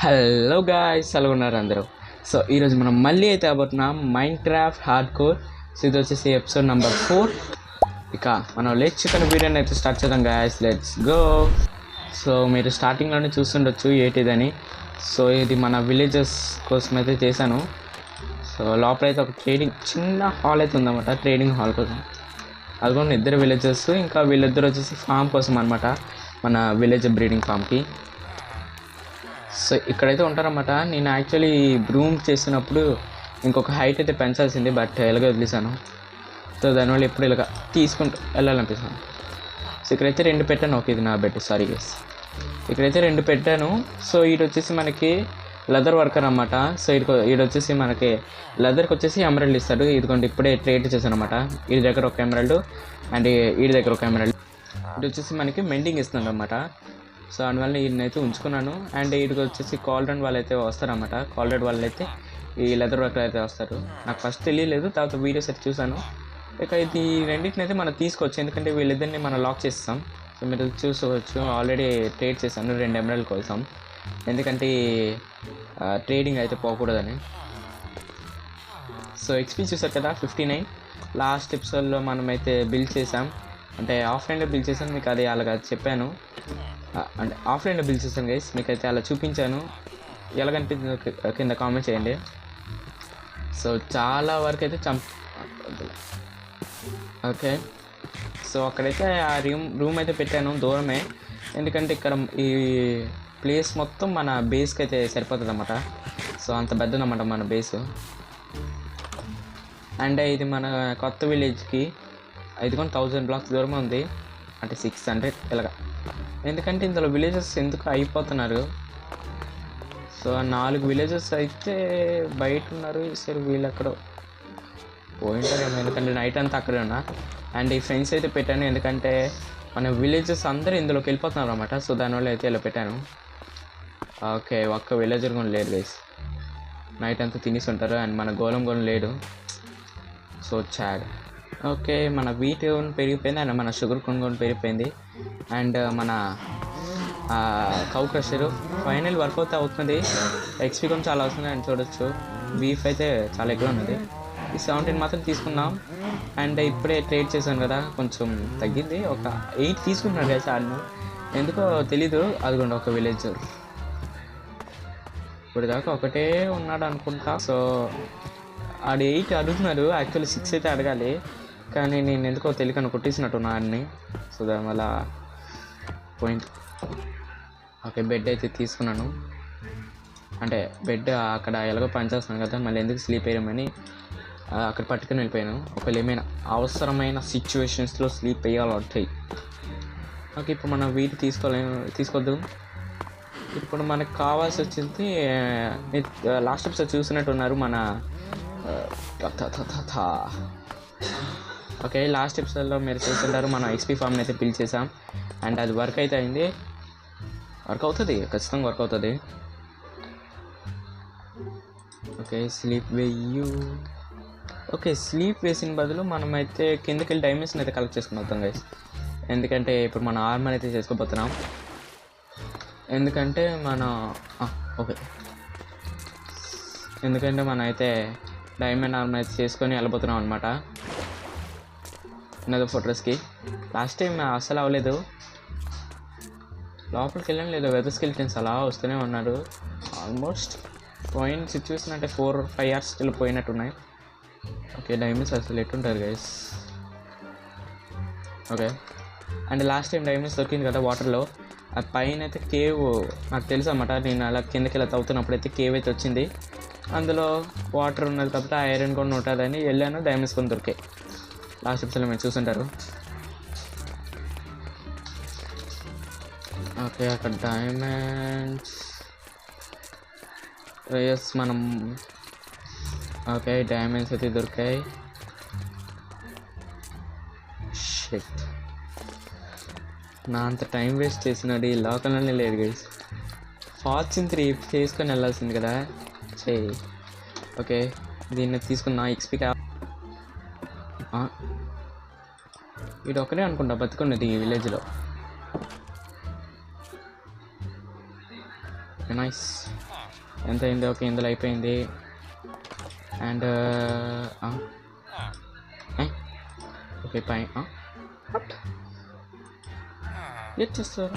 Hello guys, ఎలా ఉన్నారు అందరూ? సో ఈరోజు మనం మళ్ళీ అయితే అబోతున్నాం మైన్క్రాఫ్ట్ హార్డ్ కోర్. సో ఇది వచ్చేసి ఎపిసోడ్ నెంబర్ 4. ఇక మనం లెట్స్ చికెన్ వీడియోని అయితే స్టార్ట్ చేద్దాం గాయ్స్, లెట్స్ గో. సో మీరు స్టార్టింగ్లోనే చూస్తుండొచ్చు ఏంటిదని. సో ఇది మన విలేజెస్ కోసం అయితే చేశాను. సో లోపల అయితే ఒక ట్రేడింగ్ చిన్న హాల్ అయితే ఉందన్నమాట, ట్రేడింగ్ హాల్ కోసం. అది కూడా ఇద్దరు విలేజెస్, ఇంకా వీళ్ళిద్దరు వచ్చేసి ఫామ్ కోసం అనమాట, మన విలేజ్ బ్రీడింగ్ ఫామ్కి. సో ఇక్కడైతే ఉంటారన్నమాట. నేను యాక్చువల్లీ బ్రూమ్ చేసినప్పుడు ఇంకొక హైట్ అయితే పెంచాల్సింది, బట్ ఎలాగో వదిలేసాను. సో దానివల్ల ఎప్పుడు ఇలాగ తీసుకుంటూ వెళ్ళాలనిపిస్తాను. సో ఇక్కడైతే 2 పెట్టాను. ఓకే, ఇది నా బెడ్, సారీ గైస్. ఇక్కడైతే 2 పెట్టాను. సో ఇది వచ్చేసి మనకి లెదర్ వర్కర్ అన్నమాట. సో ఇది వచ్చేసి మనకి లెదర్కి వచ్చేసి ఎమరాల్డ్ ఇస్తాడు. ఇదిగోండి ఇప్పుడే ట్రేడ్ చేశాను అనమాట. వీడి దగ్గర ఒక ఎమరాల్డ్ అండ్ వీడి దగ్గర ఒక ఎమరాల్డ్. ఇది వచ్చేసి మనకి మెండింగ్ ఇస్తుంది అనమాట. సో అందువల్ల ఈయనైతే ఉంచుకున్నాను. అండ్ వీడికి వచ్చేసి కాల్రెడ్ వాళ్ళు అయితే వస్తారన్నమాట. కాల్రెడ్ వాళ్ళు అయితే ఈ లెదర్ వర్కర్ అయితే వస్తారు. నాకు ఫస్ట్ తెలియలేదు, తర్వాత వీడియోస్ అయితే చూసాను. ఇక ఇది రెండింటిని అయితే మనం తీసుకోవచ్చు, ఎందుకంటే వీళ్ళిద్దరిని మనం లాక్ చేస్తాం. సో మీరు చూసుకోవచ్చు, ఆల్రెడీ ట్రేడ్ చేశాను 2 ఎమరాల్డ్ కోసం, ఎందుకంటే ట్రేడింగ్ అయితే పోకూడదని. సో ఎక్స్పీ చూసారు కదా 59. లాస్ట్ ఎపిసోడ్లో మనమైతే బిల్డ్ చేసాం, అంటే ఆఫ్లైన్లో బిల్డ్ చేశాను. మీకు అది అలాగా చెప్పాను, అంటే ఆఫ్లైన్లో బిల్డ్ చేశాను గైస్. మీకైతే అలా చూపించాను. ఎలాగనిపించిందో కింద కామెంట్ చేయండి. సో చాలా వరకు అయితే ఓకే. సో అక్కడైతే ఆ రూమ్ అయితే పెట్టాను దూరమే, ఎందుకంటే ఇక్కడ ఈ ప్లేస్ మొత్తం మన బేస్కి అయితే సరిపోతుంది అన్నమాట. సో అంత పెద్దదన్నమాట మన బేస్. అండ్ ఇది మన కొత్త విలేజ్కి ఇది కూడా 1000 బ్లాక్స్ దూరం ఉంది, అంటే 600 ఇలాగా. ఎందుకంటే ఇందులో విలేజెస్ ఎందుకు అయిపోతున్నారు. సో 4 విలేజెస్ అయితే బయట ఉన్నారు. సరే వీళ్ళు అక్కడ పోయింటారేమో, ఎందుకంటే నైట్ అంతా అక్కడే ఉన్నా. అండ్ ఈ ఫ్రెండ్స్ అయితే పెట్టాను, ఎందుకంటే మన విలేజెస్ అందరూ ఇందులోకి వెళ్ళిపోతున్నారు అనమాట. సో దానివల్ల అయితే ఇలా పెట్టాను. ఓకే, ఒక్క విలేజర్ కూడా లేడు గైస్. నైట్ అంతా తినేసి ఉంటారు. అండ్ మన గోలం కూడా లేడు. So Chad. ఓకే, మన వీట్ పెరిగిపోయింది, అండ్ మన షుగర్ కూడా పెరిగిపోయింది. అండ్ మన కౌ క్రషర్ ఫైనల్ వర్కౌట్ అవుతుంది. ఎక్స్పీ కూడా చాలా వస్తుంది, అండ్ చూడొచ్చు బీఫ్ అయితే చాలా ఎక్కువ ఉన్నది. ఈ 17 మాత్రం తీసుకున్నాం. అండ్ ఇప్పుడే ట్రేడ్ చేశాను కదా, కొంచెం తగ్గింది. ఒక 8 తీసుకుంటున్నాడు కదా సార్ను, ఎందుకో తెలీదు. అదిగోండి ఒక విలేజర్ ఇప్పుడు దాకా ఒకటే ఉన్నాడు అనుకుంటా. సో ఆడు 8 అడుగుతున్నారు, యాక్చువల్లీ 6 అయితే అడగాలి, కానీ నేను ఎందుకో తెలియకను కొట్టేసినట్టున్నా అన్ని. సో దానివల్ల పాయింట్. ఓకే, బెడ్ అయితే తీసుకున్నాను, అంటే బెడ్ అక్కడ ఎలాగో పనిచేస్తున్నాను కదా, మళ్ళీ ఎందుకు స్లీప్ వేయమని అక్కడ పట్టుకుని వెళ్ళిపోయాను. ఒకవేళ ఏమైనా అవసరమైన సిచ్యువేషన్స్లో స్లీప్ వేయాలి ఉంటాయి. ఓకే, ఇప్పుడు మనం వీటి తీసుకోవద్దు. ఇప్పుడు మనకు కావాల్సి వచ్చింది, లాస్ట్ ఎపిసోడ్ చూసినట్టున్నారు మన ఓకే, లాస్ట్ ఎపిసోడ్లో మీరు చూస్తుంటారు మన ఎక్స్పీ ఫామ్ని అయితే బిల్డ్ చేసాం. అండ్ అది వర్క్ అయితే అయింది, వర్క్ అవుతుంది, ఖచ్చితంగా వర్క్ అవుతుంది. ఓకే, స్లీప్ వేయు. ఓకే, స్లీప్ వేసిన బదులు మనమైతే కిందకి వెళ్ళి డైమెన్షన్ అయితే కలెక్ట్ చేసుకుని వద్దాం గైస్, ఎందుకంటే ఇప్పుడు మన ఆర్మర్ అయితే చేసుకోబోతున్నాం. ఎందుకంటే ఓకే, ఎందుకంటే మనం అయితే డైమండ్ ఆర్మర్ అయితే చేసుకొని వెళ్ళబోతున్నాం అనమాట నెదర్ ఫోర్ట్రెస్కి. లాస్ట్ టైం అసలు అవ్వలేదు, లోపలికి వెళ్ళడం లేదు. వెదర్ స్కెలిటన్స్ అలా వస్తూనే ఉన్నాడు. ఆల్మోస్ట్ పోయిన సిచ్యువేషన్ అంటే 4-5 hours స్టిల్ పోయినట్టున్నాయి. ఓకే, డైమండ్స్ అసలు ఎట్టుంటారు guys. Okay, and last time diamonds దొరికింది కదా వాటర్లో. ఆ పైన అయితే కేవ్ నాకు తెలుసు అన్నమాట. నేను అలా కిందకి ఇలా తవ్వుతున్నప్పుడు అయితే కేవ్ అయితే వచ్చింది, అందులో వాటర్ ఉన్నది కాబట్టి ఐరన్ కూడా ఉంటుందని వెళ్ళాను. డైమండ్స్ కొని దొరికాయి. లాస్ట్ ఎపిసోడ్లో మీరు చూసుంటారు. ఓకే, అక్కడ డైమండ్స్ రేయస్ మనం. ఓకే, డైమండ్స్ అయితే దొరికాయి. షిట్, నా అంత టైం వేస్ట్ చేసినది ఈ లోకల్లోనే లేదు గైస్. ఫార్చ్యూన్ 3 చేసుకొని వెళ్ళాల్సింది కదా, చెయ్యి. ఓకే, దీన్ని తీసుకున్నా. ఎక్స్పీ ఇది ఒకటే అనుకుంటా బతుకున్నది ఈ విలేజ్లో. నైస్. ఎంత అయింది? ఓకే, ఇందులో అయిపోయింది. అండ్ ఓకే పైన ఏం చేస్తారు?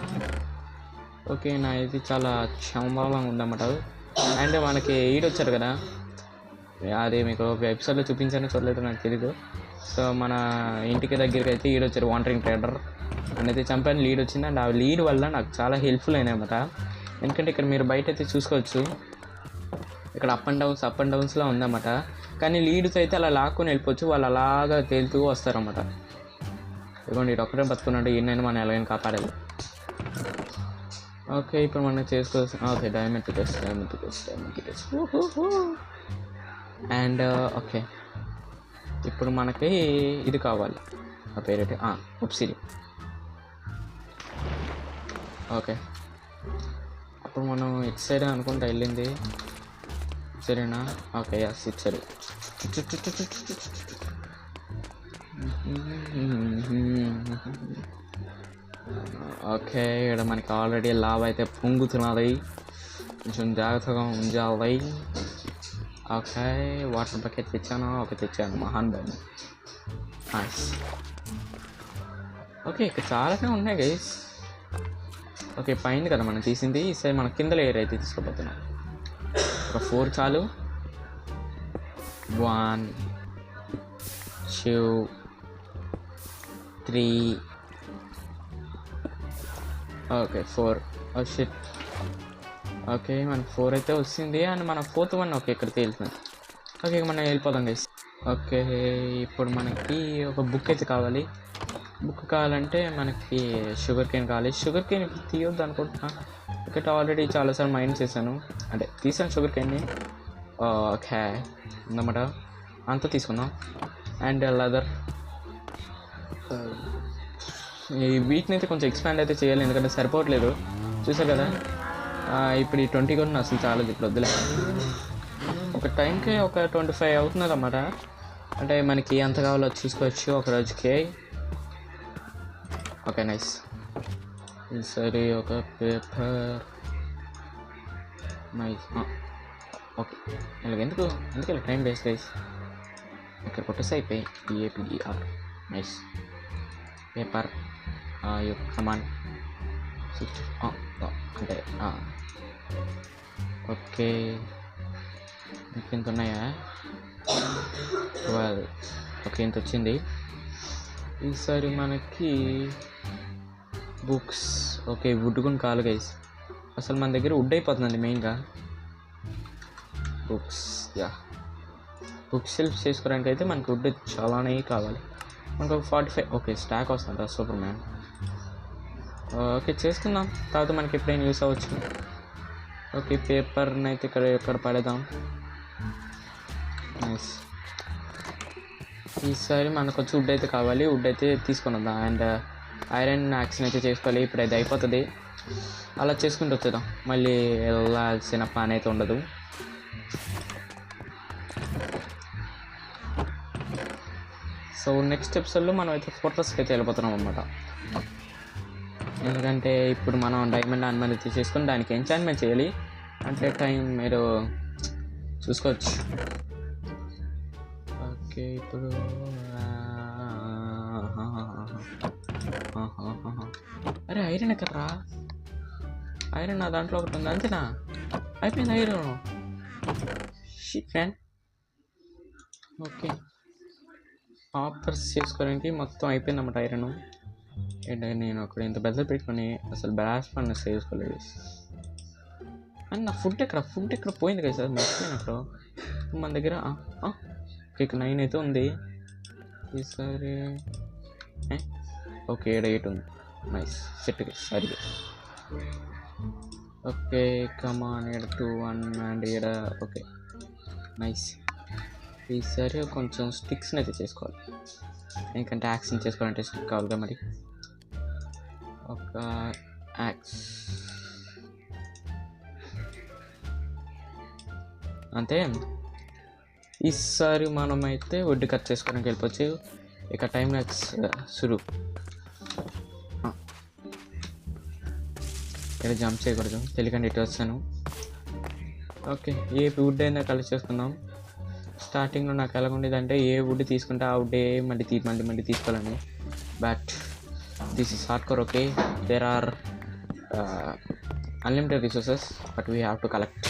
ఓకే, నా ఇది చాలా క్షమభావంగా ఉందన్నమాట. అండ్ మనకి ఈడొచ్చారు కదా, అది మీకు ఒక ఎపిసోడ్లో చూపించానో చూడలేదు నాకు తెలీదు. సో మన ఇంటికి దగ్గరికి అయితే ఈడొచ్చారు వాండరింగ్ ట్రేడర్ అనేది చంపాను. లీడ్ వచ్చింది. అండ్ ఆ లీడ్ వల్ల నాకు చాలా హెల్ప్ఫుల్ అయినాయన్నమాట. ఎందుకంటే ఇక్కడ మీరు బయట అయితే చూసుకోవచ్చు, ఇక్కడ అప్ అండ్ డౌన్స్లో ఉందన్నమాట. కానీ లీడ్తో అయితే అలా లాక్కొని వెళ్ళిపోవచ్చు, వాళ్ళు అలాగా తేలుతూ వస్తారన్నమాట. ఇదిగోండి, ఇటు ఒక్కడే బతుకున్నాడు, ఈయనైనా మనం ఎలాగైనా కాపాడాలి. ఓకే, ఇప్పుడు మనం చేసుకోవచ్చు. Okay, diamond test. And okay, ఇప్పుడు మనకి ఇది కావాలి. ఆ పేరేంటి? ఒబ్సిడియన్. ఓకే, అప్పుడు మనం ఇటు సైడ్ అనుకుంటా వెళ్ళింది. సరేనా? ఓకే, ఎస్, ఇటు సైడ్. ఓకే, ఇక్కడ మనకి ఆల్రెడీ లావ్ అయితే పొంగుతున్నది, కొంచెం జాగ్రత్తగా ఉంచాలి. ఓకే, వాటర్ బకెట్ తెచ్చాను. ఓకే, తెచ్చాను. మహాన్ బాబు. నైస్. ఓకే, ఇక్కడ చాలానే ఉన్నాయి గైస్. ఓకే, పైన కదా మనం తీసింది. ఈసారి మన కింద లేయర్ అయితే తీసుకోబోతున్నాం. ఒక 4 చాలు. 1 2 3 ఓకే 4. Oh shit. ఓకే, మన 4 అయితే వచ్చింది. అండ్ మన 4th వన్ ఓకే ఇక్కడ తేలుతుంది. ఓకే, మనం వెళ్ళిపోదాం గైస్. ఓకే, ఇప్పుడు మనకి ఒక బుక్ అయితే కావాలి. బుక్ కావాలంటే మనకి షుగర్ కేన్ కావాలి. షుగర్ కేన్ ఇప్పుడు తీయొద్దు అనుకుంటున్నా, ఇక్కడ ఆల్రెడీ చాలాసార్లు మైండ్ చేశాను, అంటే తీసాను షుగర్ కేన్ని. ఓకే ఉందన్నమాట, అంతా తీసుకుందాం. అండ్ లెదర్, ఈ వీటిని అయితే కొంచెం ఎక్స్పాండ్ అయితే చేయాలి, ఎందుకంటే సరిపోవట్లేదు. చూసారు కదా, ఇప్పుడు ఈ 20 కూడా అసలు చాలదు. ఇప్పుడు వద్దులే, ఒక టైంకి ఒక 25 అవుతున్నది అన్నమాట. అంటే మనకి ఎంత కావాలో చూసుకోవచ్చు ఒక రోజుకి. Okay, nice. సరే, ఒక పేపర్ నైస్. ఓకే, ఎందుకు ఇలా టైం వేస్ట్ గైస్. ఇక్కడ కొట్టేసి అయిపోయి PAPER. నైస్. పేపర్ కమాన్ అంటే ఓకే, ఇంత ఉన్నాయా? 12. ఓకే, ఇంత వచ్చింది. ఈసారి మనకి బుక్స్. ఓకే, వుడ్ కూడా కావాలి గైస్. అసలు మన దగ్గర వుడ్ అయిపోతుందండి మెయిన్గా. బుక్స్, యా, బుక్ షెల్ఫ్ చేసుకోవడానికి అయితే మనకి వుడ్ చాలానే కావాలి. మనకు ఒక 45. ఓకే, స్టాక్ వస్తుందా? Super man. ఓకే, చేసుకుందాం, తర్వాత మనకి ఎప్పుడైనా యూస్ అవ్వచ్చు. ఓకే, పేపర్ని అయితే ఇక్కడ పడేద్దాం. నైస్. ఈసారి మనకు వచ్చి వుడ్ అయితే కావాలి, వుడ్ అయితే తీసుకుని వద్దాం. అండ్ ఐరన్ యాక్షన్ అయితే చేసుకోవాలి. ఇప్పుడు అది అయిపోతుంది, అలా చేసుకుంటూ వచ్చేద్దాం. మళ్ళీ వెళ్ళాల్సిన పని అయితే ఉండదు. సో నెక్స్ట్ ఎపిసోడ్లో మనం అయితే ఫోర్ట్రెస్కి అయితే వెళ్ళిపోతున్నాం అనమాట. ఎందుకంటే ఇప్పుడు మనం డైమండ్ ఆర్మర్ అయితే చేసుకొని దానికి ఎంచాన్మెంట్ చేయాలి. అంటే టైం మీరు చూసుకోవచ్చు. ఓకే, ఇప్పుడు అరే ఐరన్ ఎక్కడరా? ఐరన్ నా దాంట్లో ఒకటి ఉంది, అంతేనా? అయిపోయింది iron. Shit man. Okay, offers చేసుకోవడానికి మొత్తం అయిపోయింది అన్నమాట ఐరన్. ఏంటంటే నేను అక్కడ ఇంత పెద్ద పెట్టుకొని అసలు బ్రాష్ పని చేసుకోలేదు. అండ్ నా ఫుడ్ ఎక్కడ పోయింది కదా సార్, మర్చిపోయాను అక్కడ. మన దగ్గర ఓకే 9 అయితే ఉంది ఈసారి. ఓకే, 8 ఉంది. నైస్, సెట్ సరిగా. Okay, come on, 2 1 and okay nice. ఈసారి కొంచెం స్టిక్స్ని అయితే చేసుకోవాలి, ఎందుకంటే యాక్షన్ చేసుకోవాలంటే స్టిక్ కావాలిగా మరి. ఒక యాక్స్ అంతే. ఈసారి మనమైతే వడ్డీ కట్ చేసుకోవడానికి వెళ్ళిపోవచ్చు. ఇక టైం లాక్స్ సురు. ఇక్కడ జంప్ చేయకూడదు, తెలియకండి ఇటు వచ్చాను. ఓకే, ఏ వుడ్ అయినా కలెక్ట్ చేసుకుందాం. స్టార్టింగ్లో నాకు ఎలా ఉండేది అంటే ఏ వుడ్ తీసుకుంటే ఆ వుడ్డే మళ్ళీ తీసుకోవాలని. But this is hard core. Okay, there are unlimited resources but we have to collect.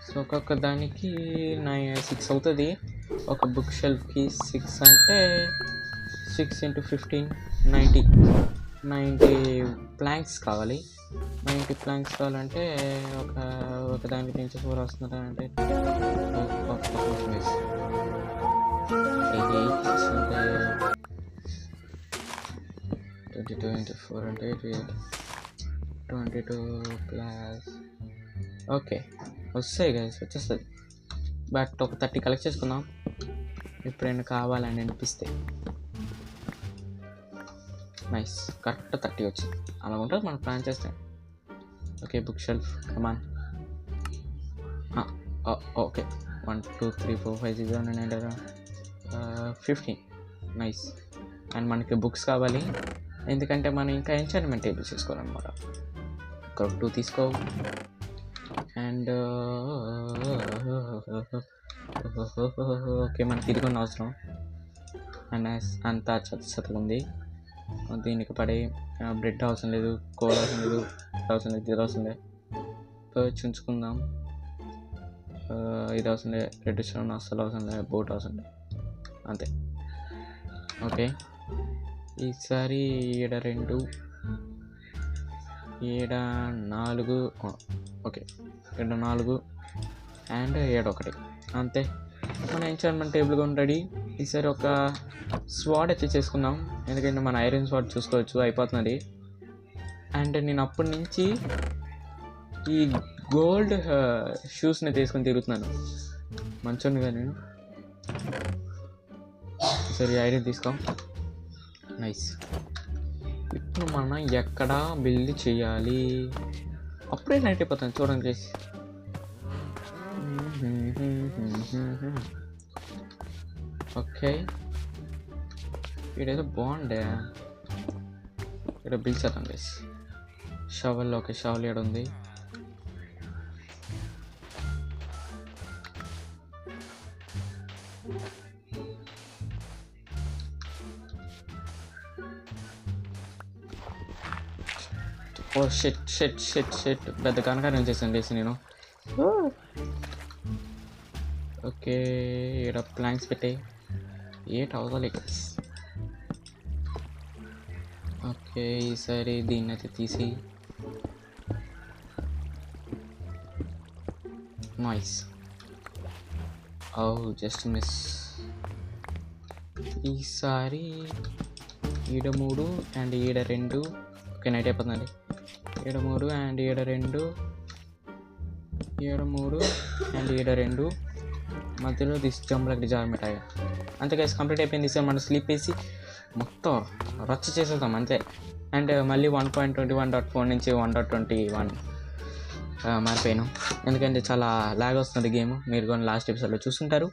So ఒక్కొక్క దానికి 6 అవుతుంది. ఒక బుక్ షెల్ఫ్కి 6 అంటే 6 × 15 90 ప్లాంక్స్ కావాలి. 90 ప్లాంక్స్ కావాలంటే ఒక దానికి నుంచి 4 వస్తుంది అంటే 22 × 4 అంటే 22 ప్లస్. ఓకే, వస్తాయి కదా, వచ్చేస్తుంది. బట్ ఒక 30 కలెక్ట్ చేసుకుందాం ఎప్పుడైనా కావాలని అనిపిస్తే. నైస్, కరెక్ట్ 30 వచ్చింది. అలా ఉంటుంది మనం ప్లాన్ చేస్తాం. Okay, book shelf come on. Okay, 1 2 3 4 5 6 7 8 15. Nice. And మనకి బుక్స్ కావాలి ఎందుకంటే మనం ఇంకా ఎంచాన్మెంట్ టేబుల్ చేసుకోవాలన్నమాట. ఒక 2 తీసుకో. అండ్ ఓకే, మనకి ఇది కొన్ని అవసరం. అండ్ అంతా చెత్తగా ఉంది. దీనికి పడే బ్రెడ్ అవసరం లేదు, కోల్ అవసరం లేదు, ఇది అవసరం లేదు. ఉంచుకుందాం. ఇది అవసరం లేదు, రెడ్ స్టోన్ అస్సలు అవసరం లేదు, బోట్ అవసరం లేదు, అంతే. ఓకే, ఈసారి 2 4. ఓకే, 4 అండ్ 1 అంతే. మన ఎంచాన్మెంట్ టేబుల్ కూడా రెడీ. ఈసారి ఒక స్వాడ్ అయితే చేసుకుందాం ఎందుకంటే మన ఐరన్ స్వాడ్ చూసుకోవచ్చు అయిపోతున్నది. అండ్ నేను అప్పటి నుంచి ఈ గోల్డ్ షూస్ని తీసుకొని తిరుగుతున్నాను. మంచిగా నేను. సరే, ఐరన్ తీసుకో. నైస్. ఇప్పుడు మనం ఎక్కడ బిల్డ్ చేయాలి? అప్పుడే నైట్ అయిపోతుంది చూడండి ప్లీజ్. ఓకే, ఇక్కడేదో బాగుండే, ఇక్కడ బిల్డ్ చేద్దాం ప్లీజ్. షవల్. ఓకే, షవల్ ఇక్కడ ఉంది. ఓ షెట్ పెద్ద కనకారం చేశాను లేసి నేను. ఓకే, ఇక్కడ ప్లాంక్స్ పెట్టాయి, 8 అవ్వాలి. ఓకే, ఈసారి దీన్ని అయితే తీసి. నైస్. ఓ జస్ట్ మిస్. ఈసారి 3 అండ్ 2. ఓకే, నైట్ అయిపోతుందండి. 3 అండ్ 2 అండ్ 2 మధ్యలో దిస్ జంప్ జార్మిటాయి. అంతే గైస్, కంప్లీట్ అయిపోయింది. ఈసారి మనం స్లీప్ వేసి మొత్తం రచ్చ చేసేద్దాం అంతే. అండ్ మళ్ళీ 1.21.4 నుంచి 1.21 మారిపోయాను ఎందుకంటే చాలా లాగ్ వస్తుంది గేమ్. మీరు కొన్ని లాస్ట్ ఎపిసోడ్లో చూస్తుంటారు.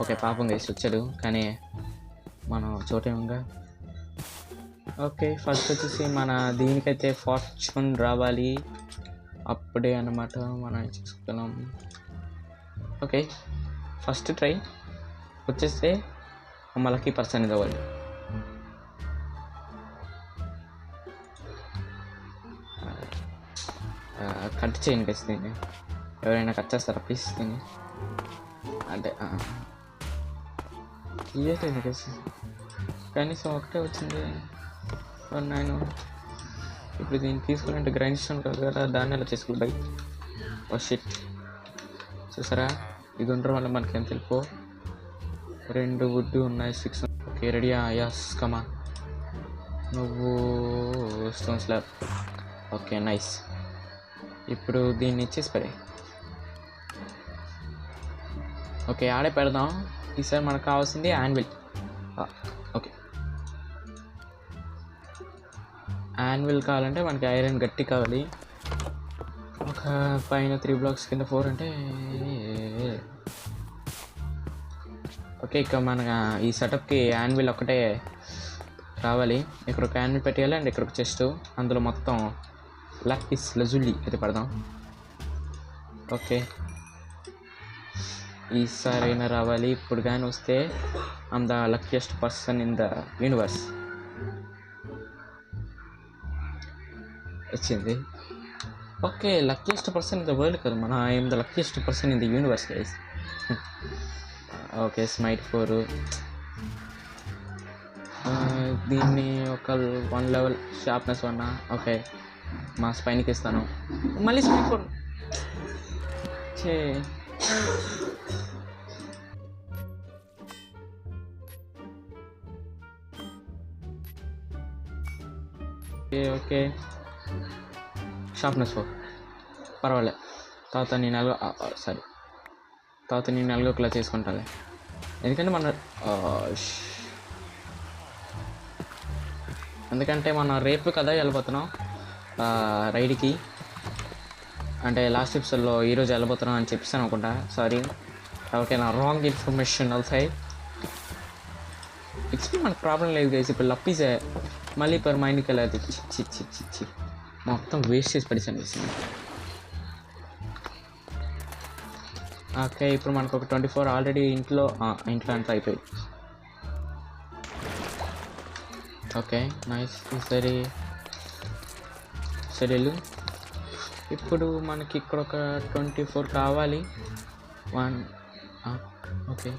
ఓకే, పాపం గైస్ వచ్చాడు కానీ మనం చోటేముగా. ఓకే, ఫస్ట్ వచ్చేసి మన దీనికైతే ఫార్చ్యూన్ రావాలి, అప్పుడే అన్నమాట మనం చూసుకున్నాం. ఓకే, ఫస్ట్ ట్రై వచ్చేస్తే మా లక్కీ పర్సన్ ఇది అవ్వాలి. కట్ చేయండి గైస్, దీన్ని ఎవరైనా కట్ చేస్తారా ప్లీజ్ దీన్ని? అంటే ఇయ్యట్లేదు గైస్, కనీసం ఒకటే వచ్చింది. నేను ఇప్పుడు దీన్ని తీసుకోవాలంటే గ్రైండ్ స్టోన్ కదా, దాన్ని ఎలా చేసుకుంటాయి. ఓ షిట్, చూసారా ఇది ఉండడం వల్ల మనకి ఎంత వెళ్ళిపో. 2 వుడ్ ఉన్నాయి, 6. ఓకే, రెడీయా? యస్, కమా. నువ్వు స్టోన్ స్లాబ్. Okay, nice. ఇప్పుడు దీన్ని ఇచ్చేసి పడే. ఓకే, ఆడే పెడదాం. ఈసారి మనకు కావాల్సింది యాన్విల్. ఓకే, యాన్విల్ కావాలంటే మనకి ఐరన్ గట్టి కావాలి. ఒక పైన 3 బ్లాక్స్ కింద 4 అంటే ఓకే, ఓకే, ఇక మన ఈ సెటప్కి యాన్విల్ ఒక్కటే కావాలి. ఇక్కడ ఒక యాన్విల్ పెట్టేయాలి అండ్ ఇక్కడ ఒక చెస్ట్, అందులో మొత్తం లాపిస్ లజులి అయితే పడదాం. ఓకే, ఈసారి అయినా రావాలి. ఇప్పుడు కానీ వస్తే I'm the luckiest person in the universe. వచ్చింది. Okay, luckiest person in the world కదా, మన I'm the luckiest person in the universe guys. Okay, స్మైట్ 4. దీన్ని ఒక 1 లెవెల్ షార్ప్నెస్ 1. ఓకే, మా స్పైన్కి ఇస్తాను. మళ్ళీ స్మైట్ 4 చే. ఓకే, షార్ప్నెస్ 4 పర్వాలేదు. తర్వాత నేను నలుగులా చేసుకుంటాను, ఎందుకంటే మనం రేపు కదా వెళ్ళిపోతున్నాం రైడ్కి. అంటే లాస్ట్ ఎపిసోడ్లో ఈరోజు వెళ్ళిపోతున్నాం అని చెప్పేసాను అనుకుంటా. సారీ, ఓకే, నా రాంగ్ ఇన్ఫర్మేషన్ అవుతాయి. ఎక్స్పీ మనకు ప్రాబ్లం లేదు గైస్. ఇప్పుడు లప్పీసే మళ్ళీ పర్ మైండ్కి వెళ్ళదు. చిచ్చి మొత్తం వేస్ట్ చేసి పడేసాను గైస్. ఓకే, ఇప్పుడు మనకు ఒక 24 ఆల్రెడీ ఇంట్లో అంతా అయిపోయి. Okay, nice. సరే ఇప్పుడు మనకి ఇక్కడ ఒక 24 కావాలి. 1. ఓకే,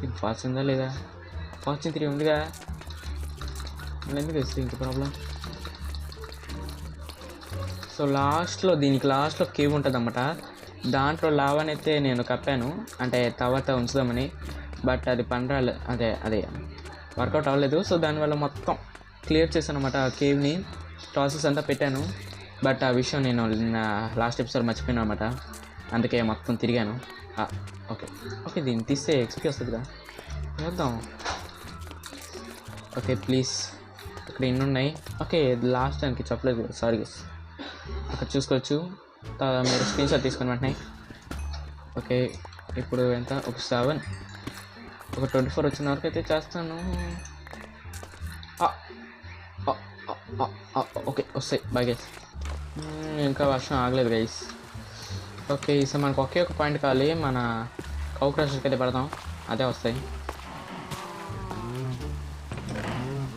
ఇది ఫాస్ట్ ఉందా లేదా? ఫాస్ట్ 3 ఉందిగా, మళ్ళీ ఎందుకు వస్తుంది ఇంక ప్రాబ్లం. సో దీనికి లాస్ట్లో కేవ్ ఉంటుంది అన్నమాట. దాంట్లో లావానైతే నేను కప్పాను, అంటే తర్వాత ఉంచుదామని. బట్ అది అదే వర్కౌట్ అవ్వలేదు. సో దానివల్ల మొత్తం క్లియర్ చేశాను అనమాట ఆ కేవ్ని. ప్రాసెస్ అంతా పెట్టాను, బట్ ఆ విషయం నేను లాస్ట్ ఎపిసోడ్ మర్చిపోయాను అనమాట. అందుకే మొత్తం తిరిగాను. ఓకే, దీన్ని తీస్తే ఎక్స్పీ వస్తుంది కదా, చేద్దాం. Okay, please. ఇక్కడ ఎన్ని ఉన్నాయి? ఓకే, లాస్ట్ దానికి చెప్పలేదు, సారీ. అక్కడ చూసుకోవచ్చు, మీరు స్క్రీన్ షాట్ తీసుకుని వెంటనే. ఓకే, ఇప్పుడు ఎంత? ఒక 7, ఒక 24 వచ్చిన వరకు అయితే చేస్తాను. ఓకే, వస్తాయి. Bye guys. ఇంకా వర్షం ఆగలేదు గైస్. ఓకే, ఈసారి మనకు ఒకే ఒక పాయింట్ కావాలి. మన కౌ క్రషర్కి అయితే పడదాం, అదే వస్తాయి.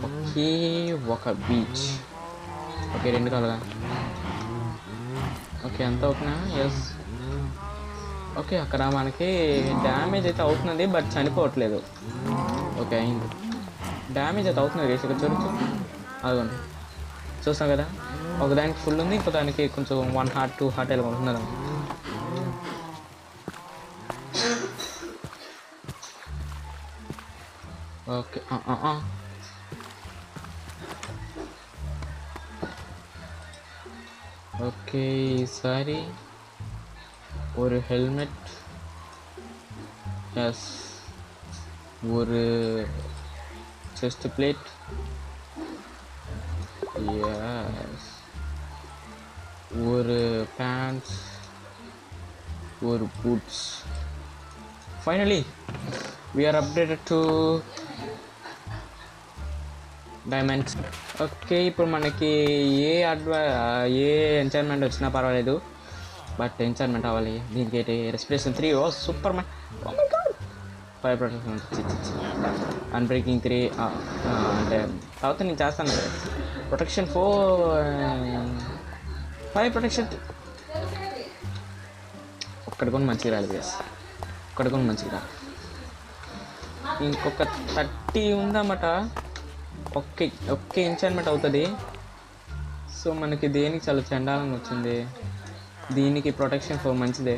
ఓకే, ఒక బీచ్. ఓకే, 2 కావాలిగా. ఓకే, ఎంత అవుతున్నా? ఎస్. ఓకే, అక్కడ మనకి డ్యామేజ్ అయితే అవుతుంది, బట్ చనిపోవట్లేదు. ఓకే, అయింది. డ్యామేజ్ అయితే అవుతుంది గైస్. ఇక్కడ చూడొచ్చు, అదిగోండి, చూస్తాం కదా. ఒక దానికి ఫుల్ ఉంది, ఇంకో దానికి కొంచెం 1 హార్ట్ 2 హార్ట్ ఇలా ఉంటున్నారు. ఓకే, ఓకే, ఈసారి ஒரு ஹெல்மெட், எஸ், ஒரு செஸ்ட் பிளேட், எஸ், ஒரு பேண்ட்ஸ், ஒரு boots. Finally we are updated to diamonds. Okay, ఇప్పుడు మనకి ఏ ఎంచైన్మెంట్ వచ్చినా పర్వాలేదు, బట్ ఎంచైన్మెంట్ అవ్వాలి. దీనికి ఏంటి? Respiration 3. Oh super man. Oh my god. Fire protection, unbreaking 3. అంటే తర్వాత నేను చేస్తాను. Protection 4, fire protection. ఒక్కడి కొన్ని మంచిగా రాలేదు గైస్, ఒక్కడి కొన్ని మంచిగా రాలేదు. ఇంకొక 30 ఉందన్నమాట. ఒకే ఎంచైన్మెంట్ అవుతుంది. సో మనకి దేనికి చాలా చండాలంగా వచ్చింది. దీనికి ప్రొటెక్షన్ 4 మంచిదే,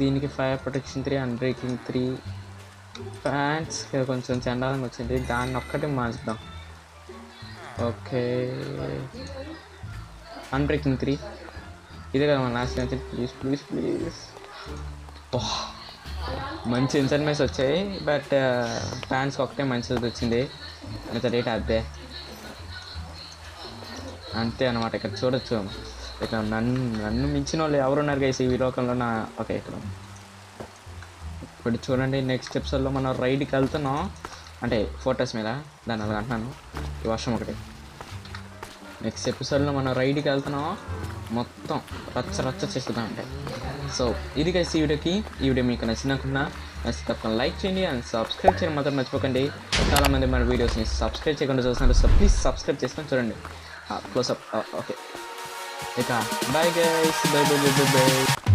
దీనికి ఫైర్ ప్రొటెక్షన్ 3, అన్బ్రేకింగ్ 3, ప్యాంట్స్ కొంచెం చండాలంగా వచ్చింది. దాన్ని ఒక్కటే మార్చుదాం. ఓకే, అన్బ్రేకింగ్ 3 ఇదే కదా మన లాస్ట్. Please please please. మంచి ఎంచైన్మెంట్స్ వచ్చాయి, బట్ ప్యాంట్స్ ఒకటే మంచిది వచ్చింది. అంత రేట్ అదే అంతే అనమాట. ఇక్కడ చూడొచ్చు, ఇక్కడ నన్ను మించిన వాళ్ళు ఎవరున్నారు గైస్ ఈ లోకంలో. ఓకే, ఇక్కడ ఇప్పుడు చూడండి నెక్స్ట్ ఎపిసోడ్లో మనం రైడ్కి వెళ్తున్నాం, అంటే ఫోటోస్ మీద దాని అలాగ అంటున్నాను, ఈ వర్షం ఒకటి. నెక్స్ట్ ఎపిసోడ్లో మనం రైడ్కి వెళ్తున్నాం, మొత్తం రచ్చ చేస్తుందా అంటే. సో ఇది కలిసి ఈ వీడియో మీకు నచ్చినట్టున్నా తప్పకుండా లైక్ చేయండి అండ్ సబ్స్క్రైబ్ చేయడం మాత్రం మర్చిపోకండి. చాలామంది మన వీడియోస్ని సబ్స్క్రైబ్ చేయకుండా చూస్తున్నారు, సో ప్లీజ్ సబ్స్క్రైబ్ చేసుకొని చూడండి. క్లోజ్అప్ ఓకే, ఇక బాయ్ గైస్, బై.